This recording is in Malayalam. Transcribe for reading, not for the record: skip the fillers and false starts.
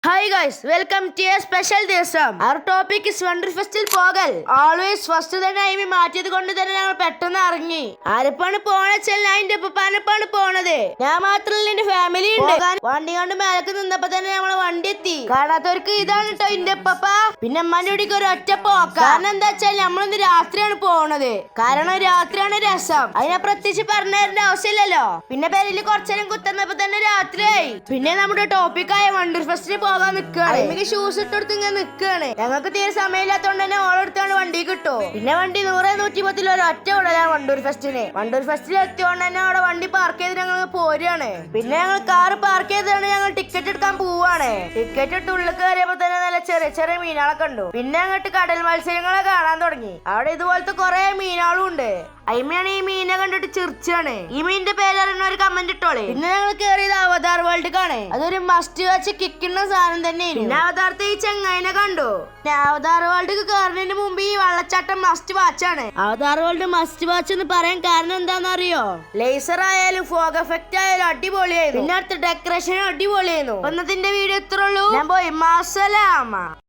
Hi guys, welcome to a special ദിവസം. Our topic is Wonderfestival പോകൽ. Always first തന്നെ ടൈമിൽ മാറ്റിയത് കൊണ്ട് തന്നെ ഞങ്ങൾ പെട്ടെന്ന് ഇറങ്ങി. ആരപ്പാണ് പോണെച്ചാൽ ഞാൻ എന്റെ ഉപ്പാനപ്പാണ് പോണത്. ഞാൻ മാത്രമല്ല എന്റെ ഫാമിലി ഉണ്ട്. വണ്ടി കൊണ്ട് മേലക്ക് നിന്നപ്പോ തന്നെ നമ്മളെ വണ്ടി എത്തി. കാണാത്തവർക്ക് ഇതാണ് കേട്ടോ എന്റെ ഉപ്പ. പിന്നെ അമ്മാന്റെ കൂടിക്ക് ഒരു ഒറ്റ പോക്ക. കാരണം എന്താ വെച്ചാൽ നമ്മളിന്ന് രാത്രിയാണ് പോണത്. കാരണം രാത്രിയാണ് രസം. അതിനെ പ്രത്യേകിച്ച് പറഞ്ഞു തരേണ്ട ആവശ്യമില്ലല്ലോ. പിന്നെ പേരിൽ കുറച്ചേരം കുത്തുന്നപ്പോ തന്നെ രാത്രിയായി. പിന്നെ നമ്മുടെ ടോപ്പിക്കായ വണ്ടർ ഫെസ്റ്റിന് പോകാൻ നിൽക്കുകയാണ്. എനിക്ക് ഷൂസ് ഇട്ടെടുത്ത് ഇങ്ങനെ നിൽക്കുകയാണ്. ഞങ്ങൾക്ക് തീരെ സമയമില്ലാത്തോണ്ട് തന്നെ ഓളെടുത്താണ് വണ്ടി കിട്ടും. പിന്നെ വണ്ടി 100-110 ഒരു ഒറ്റ വിടലാണ് വണ്ടൂർ ഫെസ്റ്റിന്. വണ്ടൂർ ഫെസ്റ്റിൽ എത്തിയോണ്ട് തന്നെ അവിടെ വണ്ടി പാർക്ക് ചെയ്ത് ഞങ്ങൾ പോരുകയാണ്. പിന്നെ ഞങ്ങൾ കാറ് പാർക്ക് ചെയ്താണ് ഞങ്ങൾ ടിക്കറ്റ് എടുക്കാൻ പോവാണ്. ടിക്കറ്റ് ഇട്ട് ഉള്ളിൽ കയറിയപ്പോ തന്നെ നല്ല ചെറിയ ചെറിയ മീനുകളൊക്കെ കണ്ടു. പിന്നെ അങ്ങോട്ട് കടൽ മത്സ്യങ്ങളെ കാണാൻ തുടങ്ങി. അവിടെ ഇതുപോലത്തെ കുറെ മീനുകളും ഉണ്ട്. അയിമയാണ് ഈ മീനെ കണ്ടിട്ട് ചിരിച്ചാണ്. ഈ മീനിന്റെ പേരറിയുന്ന ഒരു കമന്റ് ഇട്ടോളെ. പിന്നെ ഞങ്ങൾ കയറിയത് അവതാർ വേൾഡിക്കാണ്. അതൊരു മസ്റ്റ് വെച്ച് കിക്കുന്ന സാധനം തന്നെ. പിന്നെ അവതാരത്തെ ഈ ചെങ്ങായിനെ കണ്ടു. അവതാർ വേൾഡ് കയറുന്നതിന് മുമ്പ് ഈ വെള്ളച്ചാട്ടം മസ്റ്റ് വാച്ചാണ്. അവതാർ വേൾഡ് മസ്റ്റ് വാച്ച് എന്ന് പറയാൻ കാരണം എന്താണെന്നറിയോ? ലേസർ ആയാലും ഫോഗ് എഫക്റ്റ് ആയാലും അടിപൊളിയായിരുന്നു. പിന്നെ അടുത്ത ഡെക്കറേഷൻ അടിപൊളിയായിരുന്നു. ഇന്നത്തെ വീഡിയോ ഇത്രയുള്ളൂ. ഞാൻ പോയി. മാസലാമ.